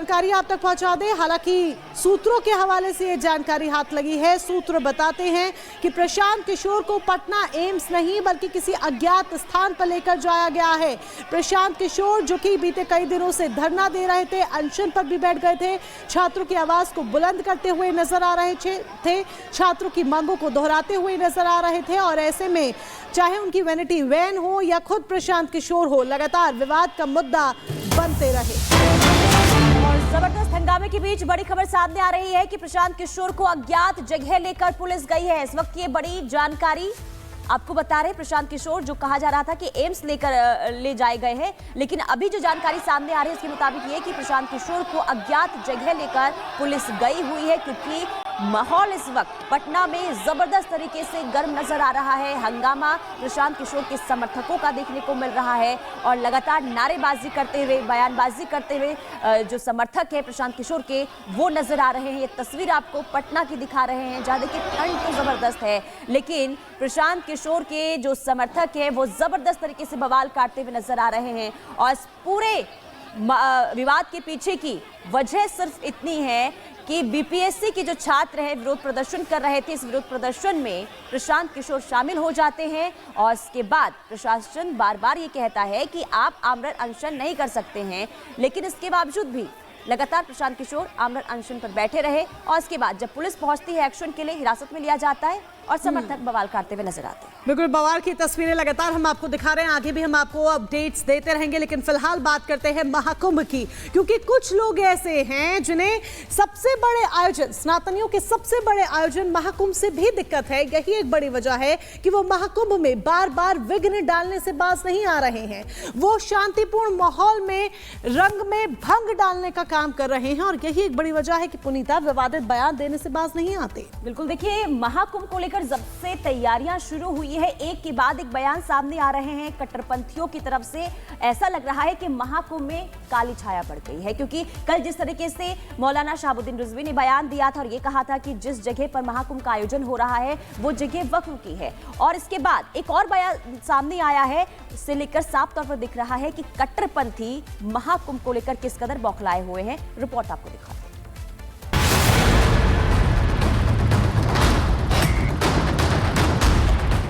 जानकारी आप तक पहुंचा दें। हालांकि सूत्रों के हवाले से ये जानकारी हाथ लगी है। सूत्र बताते हैं कि प्रशांत किशोर को पटना एम्स नहीं बल्कि किसी अज्ञात स्थान पर लेकर जाया गया है। प्रशांत किशोर जो कि बीते कई दिनों से धरना दे रहे थे, अनशन पर भी बैठ गए थे, छात्रों की आवाज को बुलंद करते हुए नजर आ रहे थे, छात्रों की मांगों को दोहराते हुए नजर आ रहे थे। और ऐसे में चाहे उनकी वैनिटी वैन हो या खुद प्रशांत किशोर हो, लगातार विवाद का मुद्दा बनते रहे। और जबरदस्त हंगामे के बीच बड़ी खबर सामने आ रही है कि प्रशांत किशोर को अज्ञात जगह लेकर पुलिस गई है। इस वक्त ये बड़ी जानकारी आपको बता रहे हैं। प्रशांत किशोर जो कहा जा रहा था कि एम्स ले जाए गए हैं, लेकिन अभी जो जानकारी सामने आ रही है उसके मुताबिक ये कि प्रशांत किशोर को अज्ञात जगह लेकर पुलिस गई हुई है, क्योंकि माहौल इस वक्त पटना में जबरदस्त तरीके से गर्म नजर आ रहा है। हंगामा प्रशांत किशोर के समर्थकों का देखने को मिल रहा है और लगातार नारेबाजी करते हुए, बयानबाजी करते हुए जो समर्थक है प्रशांत किशोर के, वो नजर आ रहे हैं। ये तस्वीर आपको पटना की दिखा रहे हैं, जहां देखिए ठंड तो जबरदस्त है, लेकिन प्रशांत किशोर के जो समर्थक है वो जबरदस्त तरीके से बवाल काटते हुए नजर आ रहे हैं। और इस पूरे विवाद के पीछे की वजह सिर्फ इतनी है कि बीपीएससी के जो छात्र हैं विरोध प्रदर्शन कर रहे थे। इस विरोध प्रदर्शन में प्रशांत किशोर शामिल हो जाते हैं और इसके बाद प्रशासन बार बार ये कहता है कि आप आमरण अनशन नहीं कर सकते हैं, लेकिन इसके बावजूद भी लगातार प्रशांत किशोर आमरण अनशन पर बैठे रहे। और इसके बाद जब पुलिस पहुंचती है, एक्शन के लिए हिरासत में लिया जाता है और समर्थक बवाल काटते हुए नजर आते हैं। बिल्कुल, बवाल की तस्वीरें लगातार हम आपको दिखा रहे हैं, आगे भी हम आपको अपडेट्स देते रहेंगे। लेकिन फिलहाल बात करते हैं महाकुंभ की, क्योंकि कुछ लोग ऐसे हैं जिन्हें सबसे बड़े आयोजन, सनातनियों के सबसे बड़े आयोजन महाकुंभ से भी दिक्कत है। यही एक बड़ी वजह है कि वो महाकुंभ में बार बार विघ्न डालने से बाज नहीं आ रहे हैं। वो शांतिपूर्ण माहौल में रंग में भंग डालने का काम कर रहे हैं और यही एक बड़ी वजह है कि पुनीता विवादित बयान देने से बाज नहीं आते। बिल्कुल, देखिए महाकुंभ को लेकर जब से तैयारियां शुरू हुई है, एक के बाद एक बयान सामने आ रहे हैं कट्टरपंथियों की तरफ से। ऐसा लग रहा है कि महाकुंभ में काली छाया पड़ गई है, क्योंकि कल जिस तरीके से मौलाना शहाबुद्दीन रिजवी ने बयान दिया था और ये कहा था कि जिस जगह पर महाकुंभ का आयोजन हो रहा है वो जगह वक्फ की है, और इसके बाद एक और बयान सामने आया है, इससे लेकर साफ तौर पर दिख रहा है कि कट्टरपंथी महाकुंभ को लेकर किस कदर बौखलाए हुए हैं। रिपोर्ट आपको दिखाते हैं।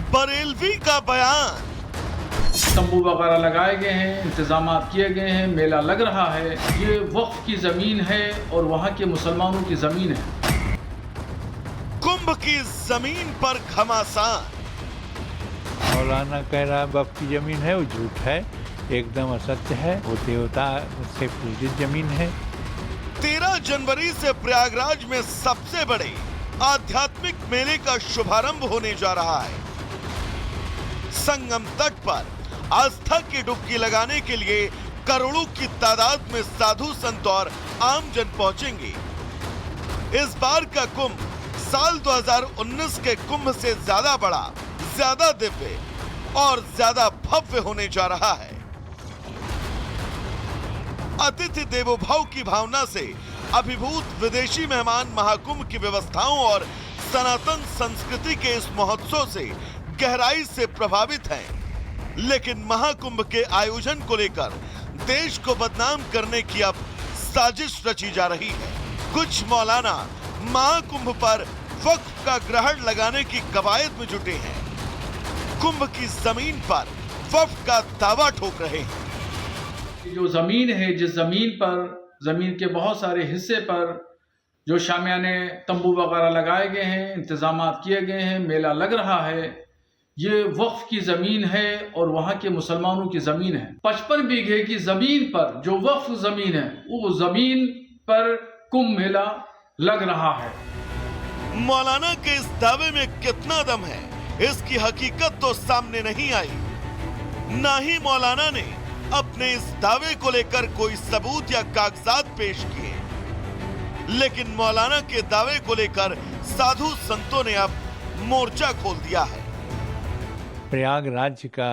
बरेलवी का बयान। तंबू वगैरह लगाए गए हैं, इंतजाम किए गए हैं, मेला लग रहा है। ये वक्फ की जमीन है और वहाँ के मुसलमानों की जमीन है। कुंभ की जमीन पर घमासान। मौलाना कह रहा है वक्फ की जमीन है, वो झूठ है, एकदम असत्य है। वो देवता से पूजित जमीन है। 13 जनवरी से प्रयागराज में सबसे बड़े आध्यात्मिक मेले का शुभारंभ होने जा रहा है। संगम तट पर आस्था की डुबकी लगाने के लिए करोड़ों की तादाद में साधु संत और आम जन पहुंचेंगे। इस बार का कुंभ साल 2019 के कुंभ से ज्यादा बड़ा, ज्यादा दिव्य और ज्यादा भव्य होने जा रहा है। अतिथि देवो भव की भावना से अभिभूत विदेशी मेहमान महाकुंभ की व्यवस्थाओं और सनातन संस्कृति के इस महोत्सव से गहराई से प्रभावित हैं, लेकिन महाकुंभ के आयोजन को लेकर देश को बदनाम करने की अब साजिश रची जा रही है। कुछ मौलाना महाकुंभ पर वक्फ का ग्रहण लगाने की कवायद में जुटे हैं, कुंभ की जमीन पर वक्फ का दावा ठोक रहे हैं। जो जमीन है, जिस जमीन पर, जमीन के बहुत सारे हिस्से पर जो शामियाने तंबू वगैरह लगाए गए हैं, इंतजाम किए गए हैं, मेला लग रहा है, ये वक्फ की जमीन है और वहाँ के मुसलमानों की जमीन है। 55 बीघे की जमीन पर जो वक्फ जमीन है, वो जमीन पर कुंभ मेला लग रहा है। मौलाना के इस दावे में कितना दम है, इसकी हकीकत तो सामने नहीं आई। ना ही मौलाना ने अपने इस दावे को लेकर कोई सबूत या कागजात पेश किए, लेकिन मौलाना के दावे को लेकर साधु संतों ने अब मोर्चा खोल दिया है। प्रयागराज का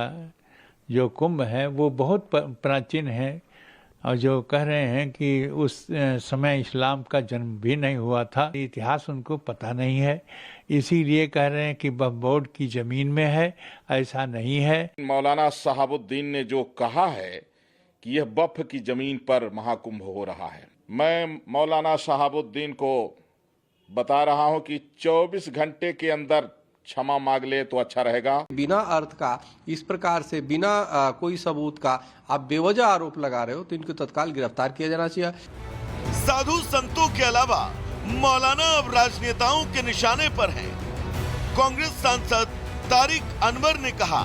जो कुंभ है वो बहुत प्राचीन है, और जो कह रहे हैं कि उस समय इस्लाम का जन्म भी नहीं हुआ था, इतिहास उनको पता नहीं है, इसीलिए कह रहे हैं कि वक्फ बोर्ड की जमीन में है। ऐसा नहीं है। मौलाना शहाबुद्दीन ने जो कहा है कि यह वक्फ की जमीन पर महाकुंभ हो रहा है, मैं मौलाना शहाबुद्दीन को बता रहा हूं कि 24 घंटे के अंदर क्षमा मांग ले तो अच्छा रहेगा। बिना अर्थ का इस प्रकार से बिना कोई सबूत का आप बेवजह आरोप लगा रहे हो तो इनको तत्काल गिरफ्तार किया जाना चाहिए। साधु संतों के अलावा मौलाना अब राजनेताओं के निशाने पर हैं। कांग्रेस सांसद तारिक अनवर ने कहा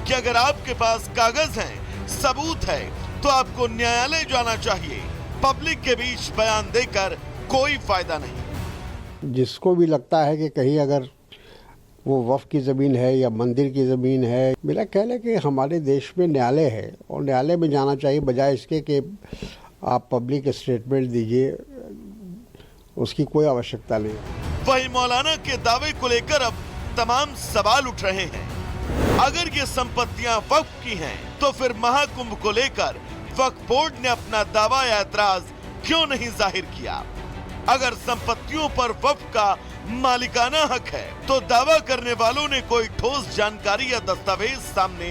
कि अगर आपके पास कागज हैं, सबूत है, तो आपको न्यायालय जाना चाहिए। पब्लिक के बीच बयान देकर कोई फायदा नहीं। जिसको भी लगता है कि कहीं अगर वो वक्फ की ज़मीन है या मंदिर की ज़मीन है, मेरा कहना है कि हमारे देश में न्यायालय है और न्यायालय में जाना चाहिए, बजाय इसके कि आप पब्लिक स्टेटमेंट दीजिए, उसकी कोई आवश्यकता नहीं है। वही मौलाना के दावे को लेकर अब तमाम सवाल उठ रहे हैं। अगर ये संपत्तियां वक्फ की हैं, तो फिर महाकुंभ को लेकर वक्फ बोर्ड ने अपना दावा या एतराज क्यों नहीं जाहिर किया? अगर संपत्तियों पर वक्फ का मालिकाना हक है, तो दावा करने वालों ने कोई ठोस जानकारी या दस्तावेज सामने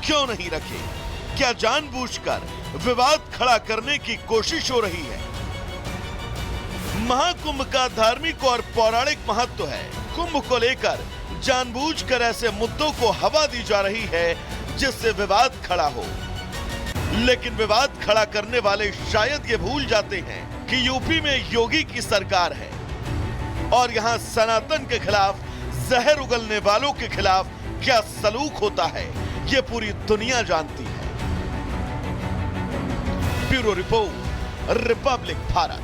क्यों नहीं रखे? क्या जानबूझकर विवाद खड़ा करने की कोशिश हो रही है? महाकुंभ का धार्मिक और पौराणिक महत्व है। कुंभ को लेकर जानबूझकर ऐसे मुद्दों को हवा दी जा रही है जिससे विवाद खड़ा हो। लेकिन विवाद खड़ा करने वाले शायद ये भूल जाते हैं कि यूपी में योगी की सरकार है और यहाँ सनातन के खिलाफ जहर उगलने वालों के खिलाफ क्या सलूक होता है, ये पूरी दुनिया जानती है। Bureau report, Republic Bharat.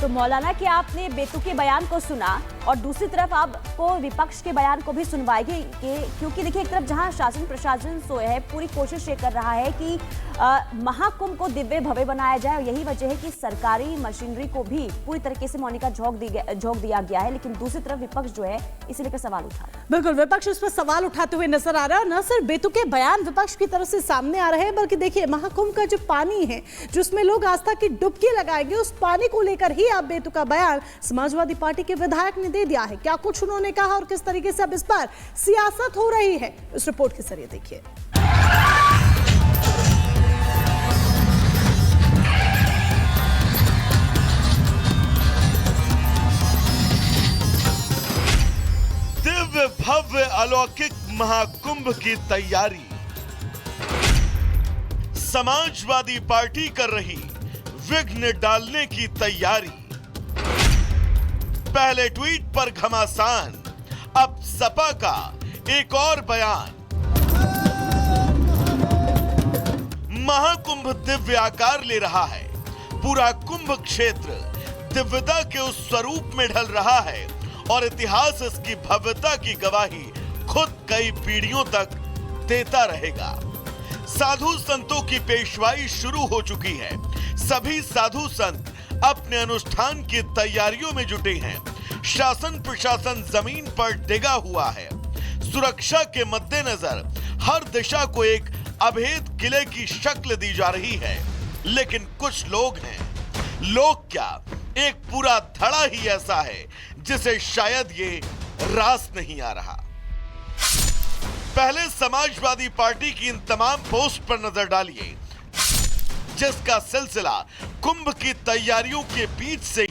तो मौलाना के आपने बेतुके बयान को सुना और दूसरी तरफ आपको विपक्ष के बयान को भी सुनवाएंगे क्योंकि देखिए, एक तरफ जहां शासन प्रशासन सोए है, पूरी कोशिश ये कर रहा है कि महाकुंभ को दिव्य भव्य बनाया जाए और यही वजह है कि सरकारी मशीनरी को भी पूरी तरीके से मौनिका झोंक दिया गया है। लेकिन दूसरी तरफ विपक्ष जो है इसे लेकर सवाल उठा रहा है। बिल्कुल, विपक्ष उस पर सवाल उठाते हुए नजर आ रहा है और न सिर्फ बेतुके बयान विपक्ष की तरफ से सामने आ रहे हैं, बल्कि देखिए महाकुंभ का जो पानी है, जिसमें लोग आस्था की डुबकी लगाएंगे, उस पानी को लेकर ही अब बेतुका बयान समाजवादी पार्टी के विधायक ने दे दिया है। क्या कुछ उन्होंने कहा और किस तरीके से अब इस पर सियासत हो रही है, इस रिपोर्ट के जरिए देखिए। दिव्य भव्य अलौकिक महाकुंभ की तैयारी समाजवादी पार्टी कर रही, विघ्न डालने की तैयारी। पहले ट्वीट पर घमासान, अब सपा का एक और बयान। महाकुंभ दिव्य आकार ले रहा है। पूरा कुंभ क्षेत्र दिव्यता के उस स्वरूप में ढल रहा है और इतिहास इसकी भव्यता की गवाही खुद कई पीढ़ियों तक देता रहेगा। साधु संतों की पेशवाई शुरू हो चुकी है। सभी साधु संत अपने अनुष्ठान की तैयारियों में जुटे हैं। शासन प्रशासन जमीन पर डिगा हुआ है। सुरक्षा के मद्देनजर हर दिशा को एक अभेद किले की शक्ल दी जा रही है। लेकिन कुछ लोग हैं, लोग क्या, एक पूरा धड़ा ही ऐसा है जिसे शायद ये रास नहीं आ रहा। पहले समाजवादी पार्टी की इन तमाम पोस्ट पर नजर डालिए, जिसका सिलसिला कुंभ की तैयारियों के बीच से